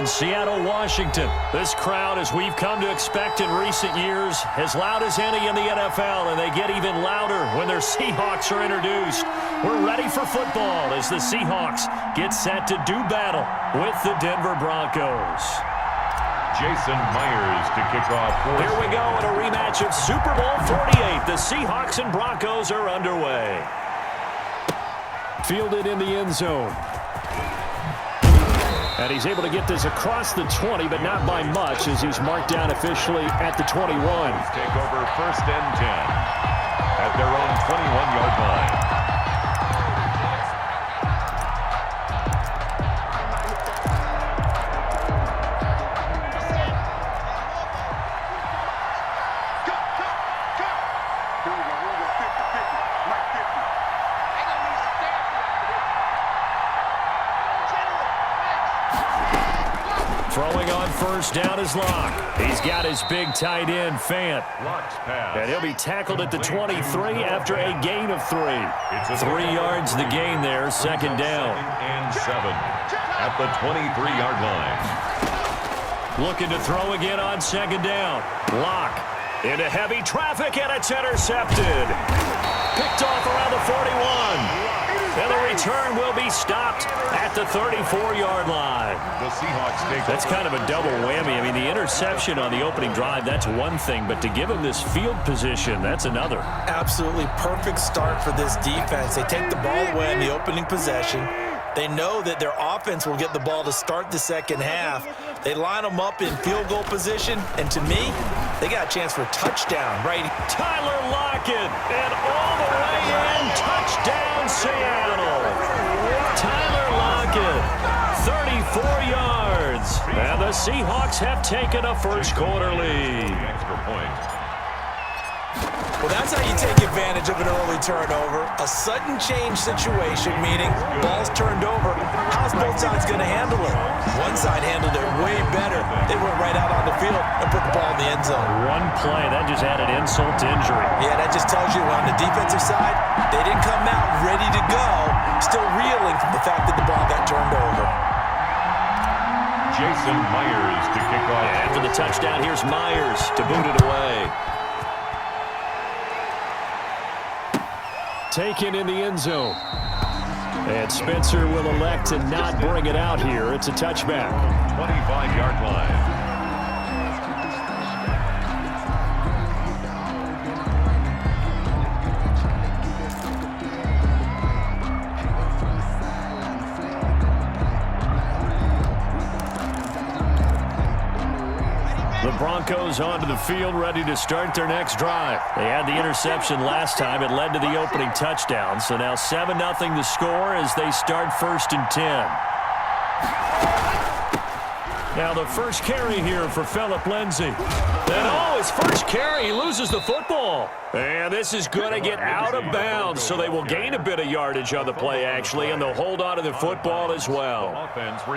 Seattle, Washington. This crowd, as we've come to expect in recent years, as loud as any in the NFL, and they get even louder when their Seahawks are introduced. We're ready for football as the Seahawks get set to do battle with the Denver Broncos. Jason Myers to kick off. Here we go in a rematch of Super Bowl 48. The Seahawks and Broncos are underway. Fielded in the end zone. And he's able to get this across the 20, but not by much, as he's marked down officially at the 21. Take over 1st and 10 at their own 21-yard line. Throwing on 1st down is Locke. He's got his big tight end, Fant. And he'll be tackled at the 23 after a gain of 3. 3 yards the gain there, 2nd down. And 7 at the 23-yard line. Looking to throw again on 2nd down. Locke into heavy traffic, and it's intercepted. Picked off around the 41. And the return will be stopped at the 34-yard line. The Seahawks take That's kind of a double whammy. I mean, the interception on the opening drive, that's one thing. But to give him this field position, that's another. Absolutely perfect start for this defense. They take the ball away in the opening possession. They know that their offense will get the ball to start the second half. They line them up in field goal position. And to me, they got a chance for a touchdown, right? Tyler Lockett, and all the way in, touchdown Seattle. Tyler Lockett, 34 yards. And the Seahawks have taken a first quarter lead. Extra point. Well, that's how you take advantage of an early turnover. A sudden change situation, meaning ball's turned over. How's both sides going to handle it? One side handled it way better. They went right out on the field and put the ball in the end zone. One play, that just added insult to injury. Yeah, that just tells you on the defensive side, they didn't come out ready to go, still reeling from the fact that the ball got turned over. Jason Myers to kick off. After the touchdown, here's Myers to boot it away. Taken in the end zone. And Spencer will elect to not bring it out here. It's a touchback. 25-yard line. The Broncos onto the field, ready to start their next drive. They had the interception last time. It led to the opening touchdown. So now 7-0 the score as they start 1st and 10. Now the first carry here for Phillip Lindsay. And his first carry, he loses the football. And this is going to get out of bounds, so they will gain a bit of yardage on the play, actually, and they'll hold on to the football as well.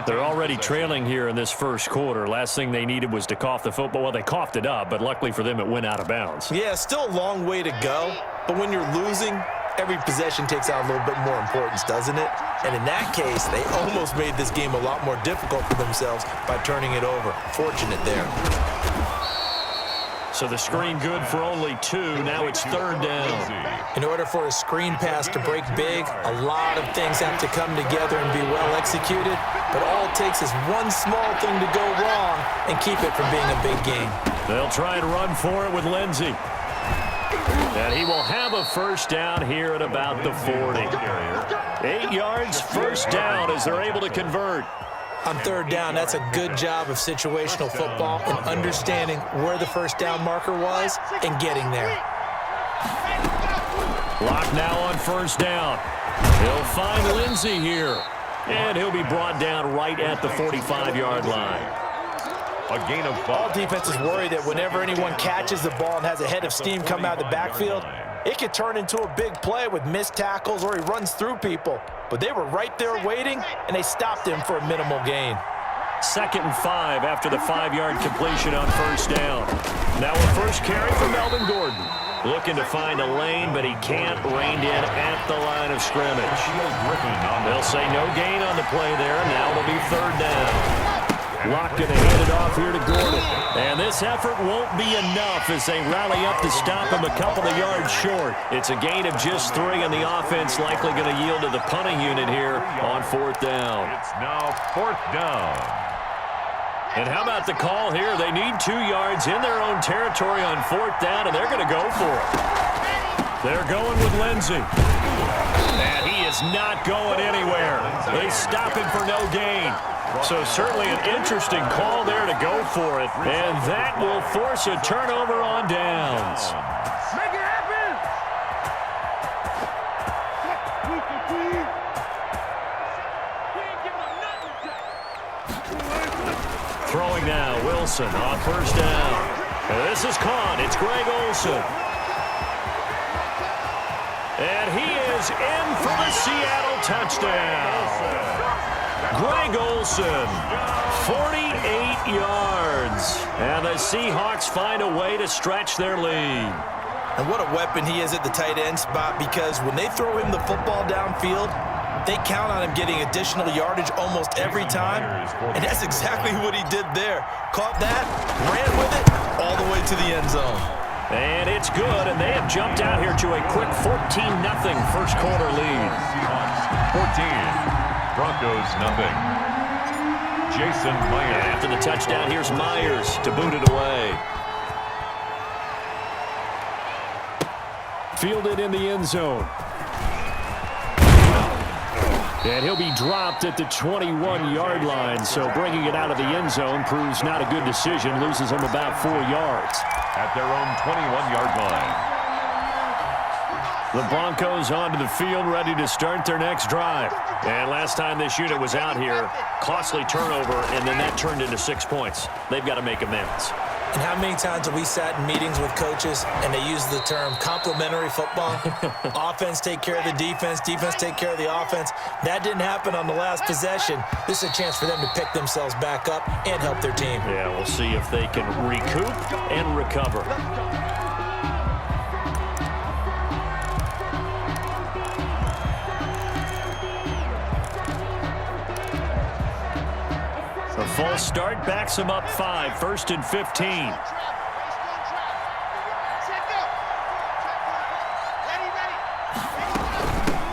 They're already trailing here in this first quarter. Last thing they needed was to cough the football. Well, they coughed it up, but luckily for them, it went out of bounds. Yeah, still a long way to go, but when you're losing, every possession takes out a little bit more importance, doesn't it? And in that case, they almost made this game a lot more difficult for themselves by turning it over. Fortunate there. So the screen good for only 2. Now it's 3rd down. In order for a screen pass to break big, a lot of things have to come together and be well executed. But all it takes is one small thing to go wrong and keep it from being a big game. They'll try and run for it with Lindsay. And he will have a first down here at about the 40. 8 yards, first down as they're able to convert. On 3rd down, that's a good job of situational football and understanding where the first down marker was and getting there. Lock now on 1st down. He'll find Lindsay here. And he'll be brought down right at the 45-yard line. A gain of 5. All defenses worry that whenever anyone catches the ball and has a head of steam come out of the backfield, it could turn into a big play with missed tackles or he runs through people. But they were right there waiting, and they stopped him for a minimal gain. 2nd and 5 after the 5-yard completion on 1st down. Now a first carry for Melvin Gordon. Looking to find a lane, but he can't. Reined in at the line of scrimmage. They'll say no gain on the play there. Now it'll be 3rd down. Locke going to hand it off here to Gordon. And this effort won't be enough as they rally up to stop him a couple of yards short. It's a gain of just 3, and the offense likely going to yield to the punting unit here on 4th down. It's now 4th down. And how about the call here? They need 2 yards in their own territory on 4th down, and they're going to go for it. They're going with Lindsey. And he is not going anywhere. They stop him for no gain. So certainly an interesting call there to go for it. And that will force a turnover on downs. Make it happen! Throwing now, Wilson on 1st down. And this is caught. It's Greg Olsen. And he is in for the Seattle touchdown. Greg Olsen, 48 yards. And the Seahawks find a way to stretch their lead. And what a weapon he is at the tight end spot, because when they throw him the football downfield, they count on him getting additional yardage almost every time. And that's exactly what he did there. Caught that, ran with it, all the way to the end zone. And it's good, and they have jumped out here to a quick 14-0 first quarter lead. 14. Broncos nothing. Jason Myers. After the touchdown, here's Myers to boot it away. Fielded in the end zone. And he'll be dropped at the 21-yard line, so bringing it out of the end zone proves not a good decision. Loses him about 4 yards. At their own 21-yard line. The Broncos onto the field, ready to start their next drive. And last time this unit was out here, costly turnover, and then that turned into 6 points. They've got to make amends. And how many times have we sat in meetings with coaches and they use the term complementary football? Offense take care of the defense, defense take care of the offense. That didn't happen on the last possession. This is a chance for them to pick themselves back up and help their team. Yeah, we'll see if they can recoup and recover. The false start backs him up 5, 1st and 15.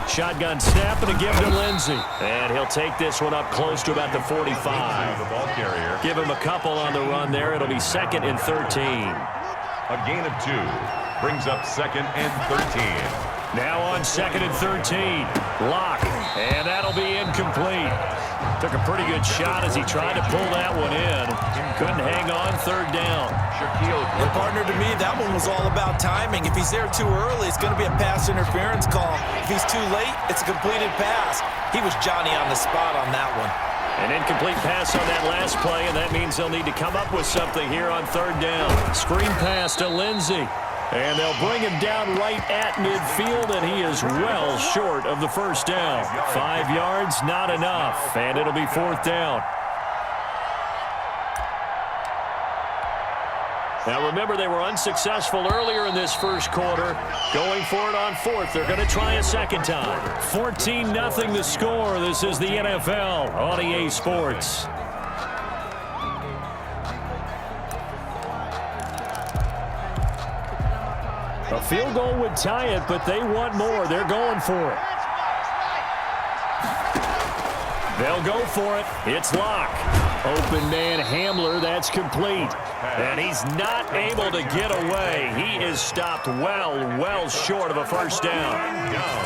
Shotgun snap and a give to Lindsey. And he'll take this one up close to about the 45. The ball carrier. Give him a couple on the run there. It'll be 2nd and 13. A gain of 2. Brings up 2nd and 13. Now on 2nd and 13. Locke. And that'll be incomplete. Took a pretty good shot as he tried to pull that one in. Couldn't hang on 3rd down. And partner, to me, that one was all about timing. If he's there too early, it's going to be a pass interference call. If he's too late, it's a completed pass. He was Johnny on the spot on that one. An incomplete pass on that last play, and that means they'll need to come up with something here on 3rd down. Screen pass to Lindsey. And they'll bring him down right at midfield, and he is well short of the 1st down. 5 yards, not enough, and it'll be 4th down. Now remember, they were unsuccessful earlier in this first quarter. Going for it on 4th. They're going to try a second time. 14-0 the score. This is the NFL on EA Sports. A field goal would tie it, but they want more. They're going for it. They'll go for it. It's Locke. Open man Hamler. That's complete. And he's not able to get away. He is stopped well short of a 1st down.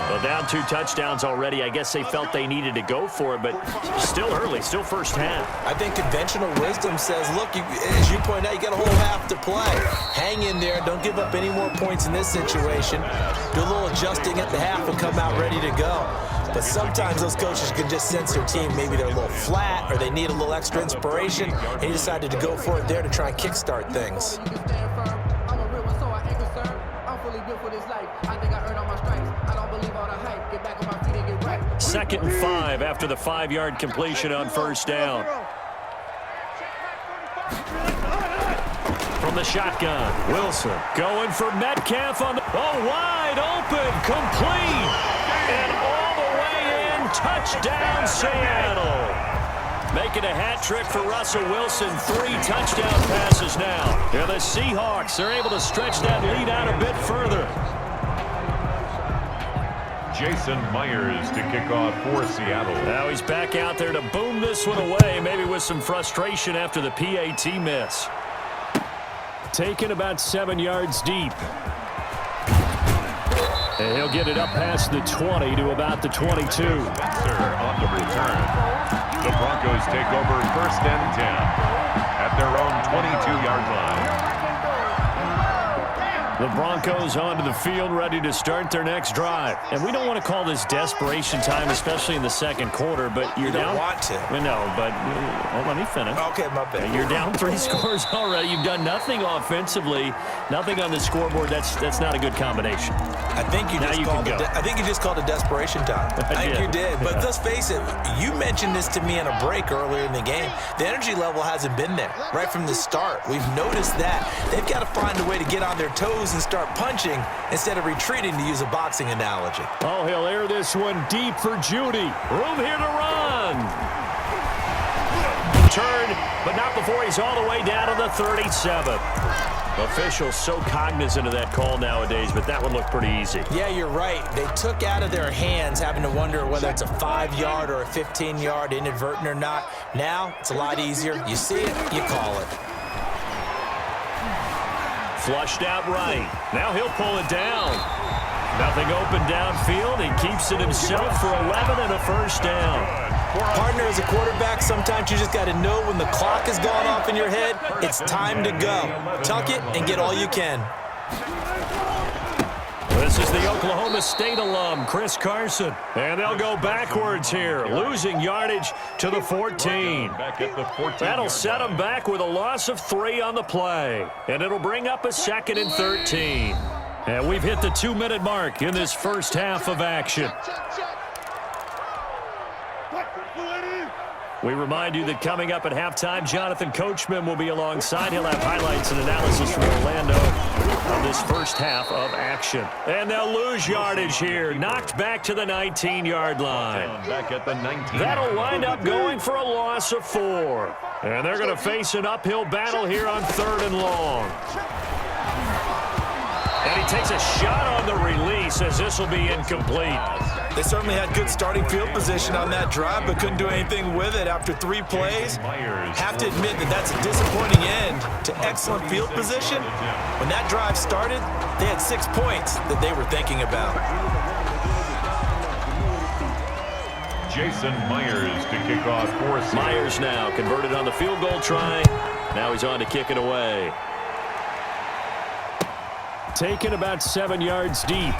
Well, down 2 touchdowns already. I guess they felt they needed to go for it, but still early, still first half. I think conventional wisdom says, look, as you point out, you got a whole half to play. Hang in there. Don't give up any more points in this situation. Do a little adjusting at the half and come out ready to go. But sometimes those coaches can just sense their team. Maybe they're a little flat or they need a little extra inspiration. And he decided to go for it there to try and kickstart things. 2nd and 5 after the 5-yard completion on 1st down. From the shotgun, Wilson going for Metcalf on the... Oh, wide open, complete. And all the way in, touchdown Seattle. Making a hat trick for Russell Wilson. 3 touchdown passes now. Yeah, the Seahawks are able to stretch that lead out a bit further. Jason Myers to kick off for Seattle. Now he's back out there to boom this one away, maybe with some frustration after the PAT miss. Taken about 7 yards deep. And he'll get it up past the 20 to about the 22. Spencer on the return. The Broncos take over 1st and 10 at their own 22-yard line. The Broncos onto the field, ready to start their next drive. And we don't want to call this desperation time, especially in the second quarter, but you're down. You don't want to. No, but well, let me finish. Okay, my bad. You're down 3 scores already. You've done nothing offensively, nothing on the scoreboard. That's not a good combination. I think you just called it desperation time. I think you did. But let's face it, you mentioned this to me in a break earlier in the game. The energy level hasn't been there right from the start. We've noticed that. They've got to find a way to get on their toes and start punching instead of retreating, to use a boxing analogy. Oh, he'll air this one deep for Judy. Room here to run. Turn, but not before he's all the way down to the 37. Officials so cognizant of that call nowadays, but that one looked pretty easy. Yeah, you're right. They took out of their hands having to wonder whether it's a 5-yard or a 15-yard, inadvertent or not. Now, it's a lot easier. You see it, you call it. Flushed out right. Now he'll pull it down. Nothing open downfield. He keeps it himself for 11 and a first down. Partner, as a quarterback, sometimes you just got to know when the clock has gone off in your head, it's time to go. Tuck it and get all you can. This is the Oklahoma State alum, Chris Carson. And they'll go backwards here, losing yardage to the 14. That'll set them back with a loss of 3 on the play. And it'll bring up a 2nd and 13. And we've hit the 2-minute mark in this first half of action. We remind you that coming up at halftime, Jonathan Coachman will be alongside. He'll have highlights and analysis from Orlando on this first half of action. And they'll lose yardage here, knocked back to the 19-yard line. Back at the 19. That'll wind up going for a loss of 4. And they're going to face an uphill battle here on 3rd and long. And he takes a shot on the release as this will be incomplete. They certainly had good starting field position on that drive, but couldn't do anything with it after 3 plays. Have to admit that that's a disappointing end to excellent field position. When that drive started, they had 6 points that they were thinking about. Jason Myers to kick off for Seattle. Myers now converted on the field goal try. Now he's on to kick it away. Taken about 7 yards deep.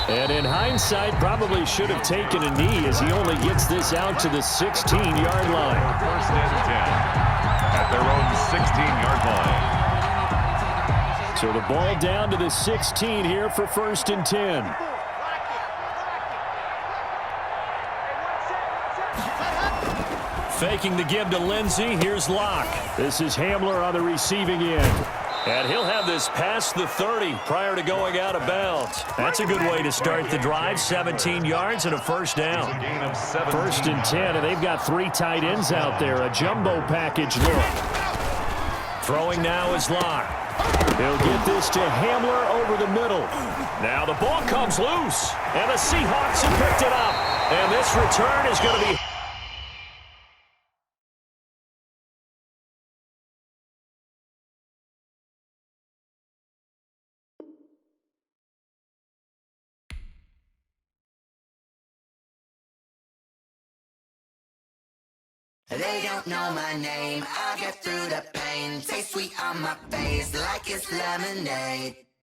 And in hindsight, probably should have taken a knee as he only gets this out to the 16-yard line. 1st and 10 at their own 16-yard line. So the ball down to the 16 here for 1st and 10. Faking the give to Lindsey. Here's Locke. This is Hamler on the receiving end. And he'll have this past the 30 prior to going out of bounds. That's a good way to start the drive. 17 yards and a first down. 1st and 10, and they've got 3 tight ends out there. A jumbo package look. Throwing now is Locke. He'll get this to Hamler over the middle. Now the ball comes loose, and the Seahawks have picked it up. And this return is going to be... They don't know my name, I get through the pain. Taste sweet on my face like it's lemonade.